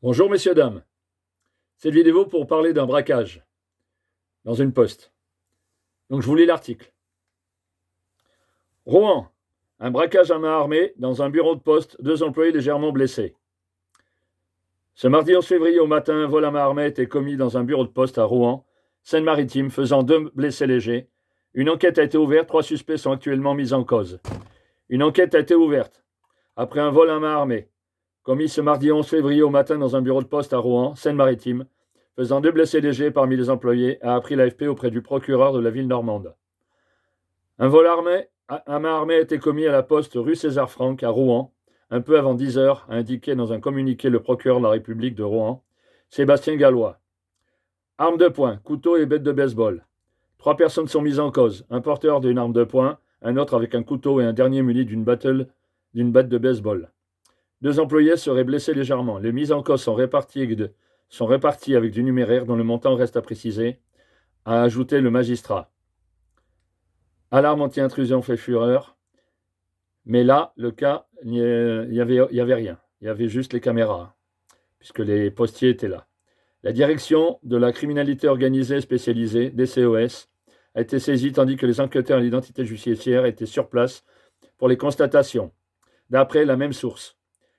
Bonjour messieurs, dames. Cette vidéo pour parler d'un braquage dans une poste. Donc je vous lis l'article. Rouen, un braquage à main armée dans un bureau de poste, 2 employés légèrement blessés. Ce mardi 11 février au matin, un vol à main armée a été commis dans un bureau de poste à Rouen, Seine-Maritime, faisant 2 blessés légers. Une enquête a été ouverte, 3 suspects sont actuellement mis en cause. Une enquête a été ouverte après un vol à main armée commis ce mardi 11 février au matin dans un bureau de poste à Rouen, Seine-Maritime, faisant 2 blessés légers parmi les employés, a appris l'AFP auprès du procureur de la ville normande. Un vol à main armée a été commis à la poste rue César-Franck à Rouen, un peu avant 10 heures, a indiqué dans un communiqué le procureur de la République de Rouen, Sébastien Gallois. Armes de poing, couteau et bête de baseball. 3 personnes sont mises en cause, un porteur d'une arme de poing, un autre avec un couteau et un dernier muni d'une batte de baseball. 2 employés seraient blessés légèrement. Les mises en cause sont réparties avec du numéraire dont le montant reste à préciser, a ajouté le magistrat. Alarme anti-intrusion fait fureur, mais là, le cas, il n'y avait rien. Il y avait juste les caméras, puisque les postiers étaient là. La direction de la criminalité organisée spécialisée, DCOS, a été saisie tandis que les enquêteurs à l'identité judiciaire étaient sur place pour les constatations. D'après la même source,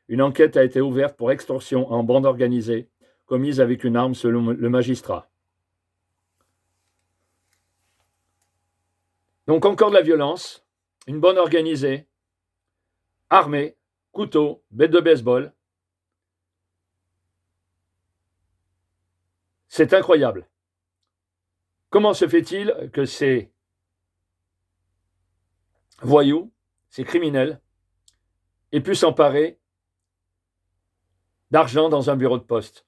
une enquête a été ouverte pour extorsion en bande organisée, commise avec une arme selon le magistrat. Donc encore de la violence, une bande organisée, armée, couteau, bête de baseball. C'est incroyable. Comment se fait-il que ces voyous, ces criminels, aient pu s'emparer d'argent dans un bureau de poste?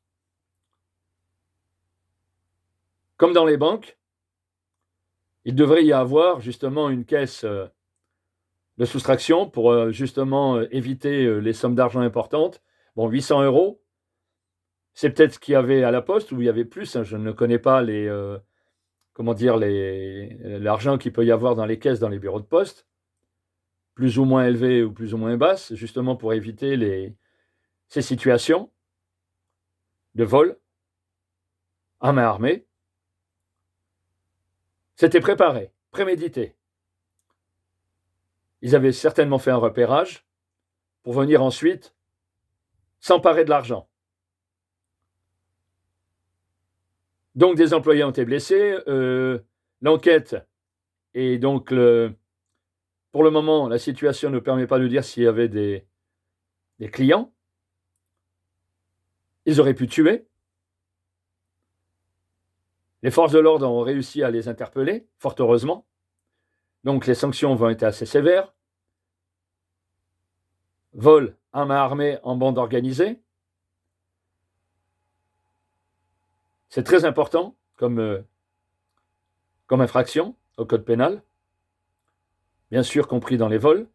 Comme dans les banques, il devrait y avoir justement une caisse de soustraction pour justement éviter les sommes d'argent importantes. Bon, 800 euros, c'est peut-être ce qu'il y avait à la poste, ou il y avait plus, hein, je ne connais pas l'argent qu'il peut y avoir dans les caisses, dans les bureaux de poste, plus ou moins élevées ou plus ou moins basses, justement pour éviter ces situations de vol à main armée. C'était préparé, prémédité. Ils avaient certainement fait un repérage pour venir ensuite s'emparer de l'argent. Donc des employés ont été blessés. L'enquête et donc pour le moment, la situation ne permet pas de dire s'il y avait des clients. Ils auraient pu tuer. Les forces de l'ordre ont réussi à les interpeller, fort heureusement. Donc les sanctions vont être assez sévères. Vol à main armée en bande organisée. C'est très important comme infraction au code pénal, bien sûr compris dans les vols.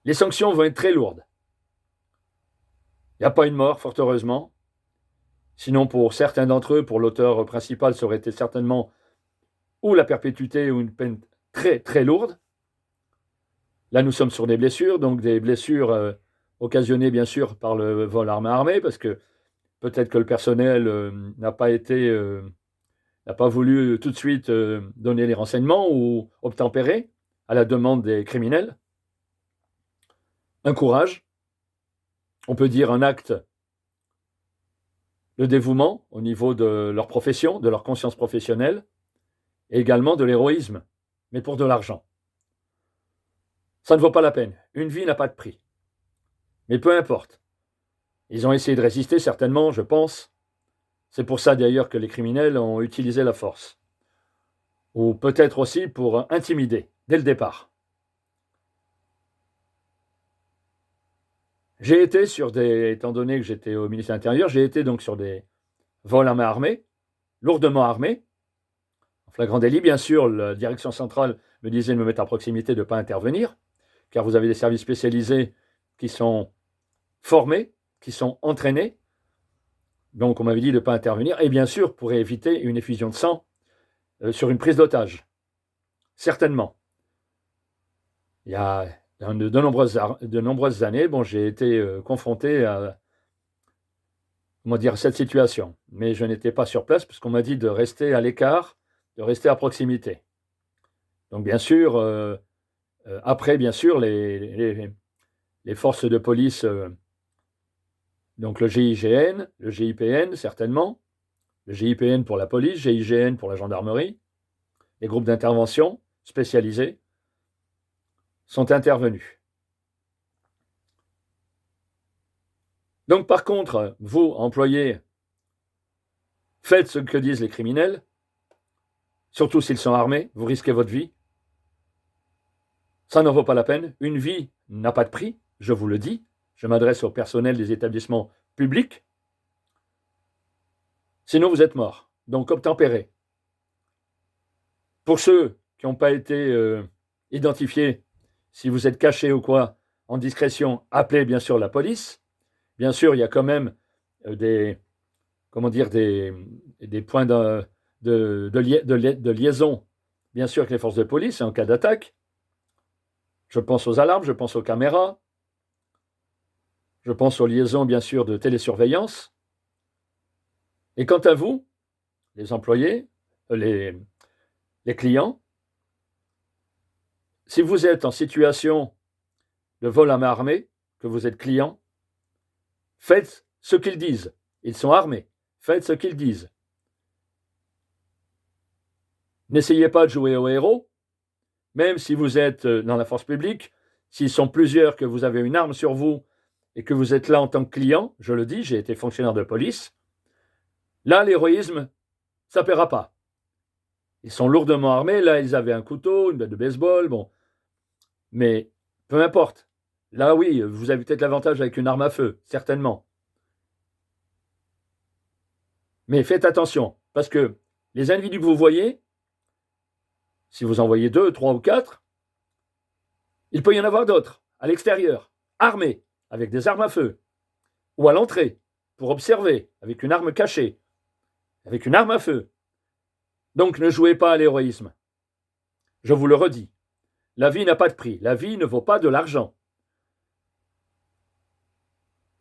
Les sanctions vont être très lourdes. Il n'y a pas une mort, fort heureusement. Sinon, pour certains d'entre eux, pour l'auteur principal, ça aurait été certainement ou la perpétuité ou une peine très très lourde. Là, nous sommes sur des blessures, donc des blessures occasionnées bien sûr par le vol à main armée, parce que peut-être que le personnel n'a pas voulu tout de suite donner les renseignements ou obtempérer à la demande des criminels. Un courage, on peut dire un acte de dévouement au niveau de leur profession, de leur conscience professionnelle, et également de l'héroïsme, mais pour de l'argent. Ça ne vaut pas la peine. Une vie n'a pas de prix. Mais peu importe. Ils ont essayé de résister, certainement, je pense. C'est pour ça d'ailleurs que les criminels ont utilisé la force. Ou peut-être aussi pour intimider, dès le départ. J'ai été étant donné que j'étais au ministère de l'Intérieur, j'ai été donc sur des vols à main armée, lourdement armés. En flagrant délit, bien sûr, la direction centrale me disait de me mettre à proximité, de ne pas intervenir, car vous avez des services spécialisés qui sont formés, qui sont entraînés. Donc on m'avait dit de ne pas intervenir, et bien sûr, pour éviter une effusion de sang sur une prise d'otage. Certainement. Il y a de nombreuses années, j'ai été confronté à cette situation. Mais je n'étais pas sur place parce qu'on m'a dit de rester à l'écart, de rester à proximité. Donc bien sûr, après, bien sûr, les forces de police, donc le GIGN, le GIPN certainement, le GIPN pour la police, GIGN pour la gendarmerie, les groupes d'intervention spécialisés sont intervenus. Donc par contre, vous, employés, faites ce que disent les criminels, surtout s'ils sont armés, vous risquez votre vie. Ça n'en vaut pas la peine. Une vie n'a pas de prix, je vous le dis. Je m'adresse au personnel des établissements publics. Sinon, vous êtes mort. Donc, obtempérez. Pour ceux qui n'ont pas été identifiés, si vous êtes cachés ou quoi, en discrétion, appelez bien sûr la police. Bien sûr, il y a quand même des points de liaison, bien sûr, avec les forces de police en cas d'attaque. Je pense aux alarmes, je pense aux caméras, je pense aux liaisons, bien sûr, de télésurveillance. Et quant à vous, les employés, les clients, si vous êtes en situation de vol à main armée, que vous êtes client, faites ce qu'ils disent. Ils sont armés. Faites ce qu'ils disent. N'essayez pas de jouer au héros, même si vous êtes dans la force publique, s'ils sont plusieurs, que vous avez une arme sur vous et que vous êtes là en tant que client, je le dis, j'ai été fonctionnaire de police, là, l'héroïsme, ça ne paiera pas. Ils sont lourdement armés, là, ils avaient un couteau, une batte de baseball, mais peu importe. Là, oui, vous avez peut-être l'avantage avec une arme à feu, certainement. Mais faites attention, parce que les individus que vous voyez, si vous en voyez 2, 3 ou 4, il peut y en avoir d'autres, à l'extérieur, armés, avec des armes à feu, ou à l'entrée, pour observer, avec une arme cachée, avec une arme à feu. Donc ne jouez pas à l'héroïsme. Je vous le redis, la vie n'a pas de prix, la vie ne vaut pas de l'argent.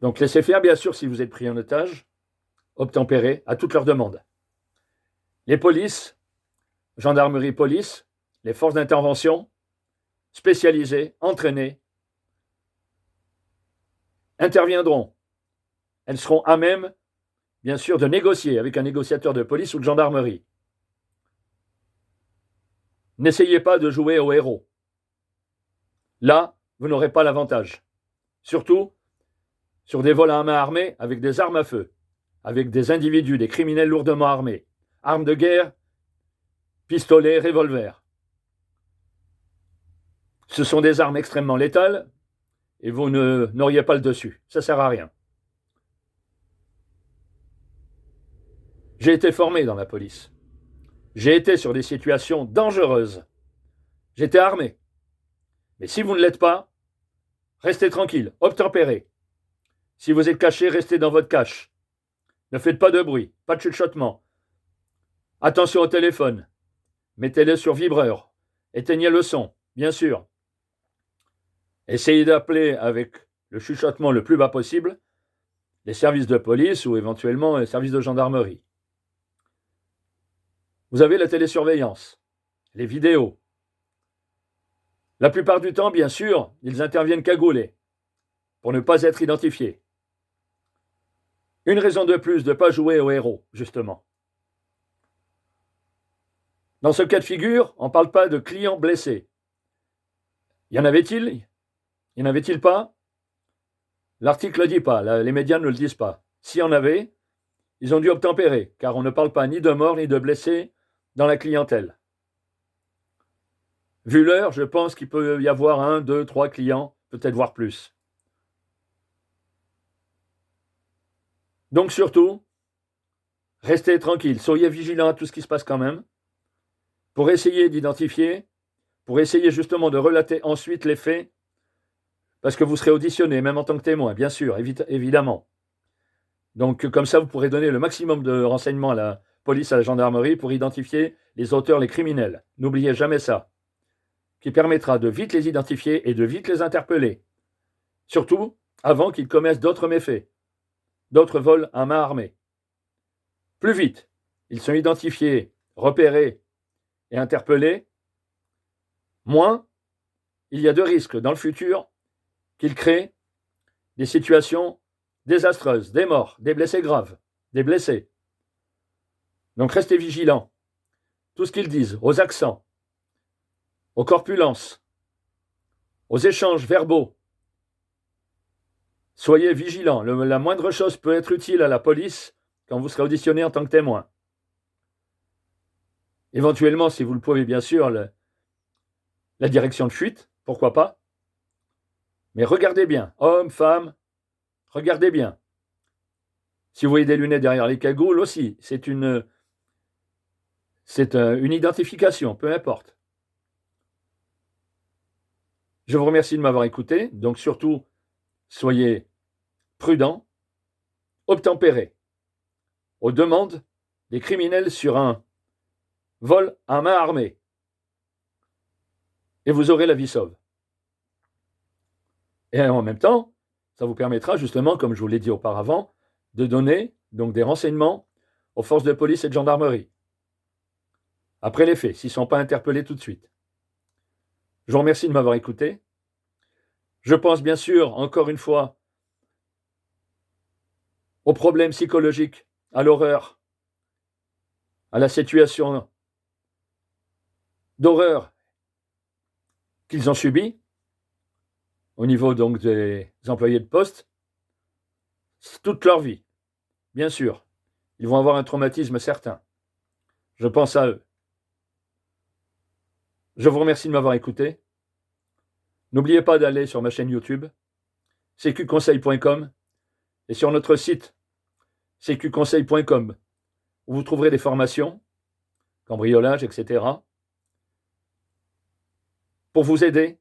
Donc laissez faire, bien sûr, si vous êtes pris en otage, obtempérez à toutes leurs demandes. Les polices, gendarmerie, police, les forces d'intervention, spécialisées, entraînées, interviendront. Elles seront à même, bien sûr, de négocier avec un négociateur de police ou de gendarmerie. N'essayez pas de jouer au héros. Là, vous n'aurez pas l'avantage. Surtout sur des vols à main armée avec des armes à feu, avec des individus, des criminels lourdement armés, armes de guerre, pistolets, revolvers. Ce sont des armes extrêmement létales et vous n'auriez pas le dessus. Ça ne sert à rien. J'ai été formé dans la police. J'ai été sur des situations dangereuses. J'étais armé. Mais si vous ne l'êtes pas, restez tranquille, obtempérez. Si vous êtes caché, restez dans votre cache. Ne faites pas de bruit, pas de chuchotement. Attention au téléphone. Mettez-le sur vibreur. Éteignez le son, bien sûr. Essayez d'appeler avec le chuchotement le plus bas possible les services de police ou éventuellement les services de gendarmerie. Vous avez la télésurveillance, les vidéos. La plupart du temps, bien sûr, ils interviennent cagoulés pour ne pas être identifiés. Une raison de plus de ne pas jouer au héros, justement. Dans ce cas de figure, on ne parle pas de clients blessés. Y en avait-il ? Y en avait-il pas ? L'article ne le dit pas, les médias ne le disent pas. S'il y en avait, ils ont dû obtempérer, car on ne parle pas ni de morts ni de blessés dans la clientèle. Vu l'heure, je pense qu'il peut y avoir 1, 2, 3 clients, peut-être voire plus. Donc surtout, restez tranquille, soyez vigilants à tout ce qui se passe quand même, pour essayer d'identifier, pour essayer justement de relater ensuite les faits, parce que vous serez auditionné, même en tant que témoin, bien sûr, évidemment. Donc comme ça, vous pourrez donner le maximum de renseignements à la police, à la gendarmerie, pour identifier les auteurs, les criminels. N'oubliez jamais ça. qui permettra de vite les identifier et de vite les interpeller, surtout avant qu'ils commettent d'autres méfaits, d'autres vols à main armée. Plus vite ils sont identifiés, repérés et interpellés, moins il y a de risques dans le futur qu'ils créent des situations désastreuses, des morts, des blessés graves, des blessés. Donc restez vigilants. Tout ce qu'ils disent, aux accents, aux corpulences, aux échanges verbaux, soyez vigilants. La moindre chose peut être utile à la police quand vous serez auditionné en tant que témoin. Éventuellement, si vous le pouvez, bien sûr, la direction de fuite, pourquoi pas. Mais regardez bien, hommes, femmes, regardez bien. Si vous voyez des lunettes derrière les cagoules aussi, c'est une identification, peu importe. Je vous remercie de m'avoir écouté. Donc surtout, soyez prudents, obtempérés aux demandes des criminels sur un vol à main armée. Et vous aurez la vie sauve. Et en même temps, ça vous permettra justement, comme je vous l'ai dit auparavant, de donner donc des renseignements aux forces de police et de gendarmerie. Après les faits, s'ils ne sont pas interpellés tout de suite. Je vous remercie de m'avoir écouté. Je pense bien sûr, encore une fois, aux problèmes psychologiques, à l'horreur, à la situation d'horreur qu'ils ont subie au niveau donc des employés de poste, toute leur vie, bien sûr. Ils vont avoir un traumatisme certain. Je pense à eux. Je vous remercie de m'avoir écouté. N'oubliez pas d'aller sur ma chaîne YouTube, cqconseil.com, et sur notre site, cqconseil.com, où vous trouverez des formations, cambriolage, etc., pour vous aider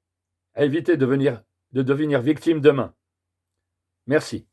à éviter de devenir victime demain. Merci.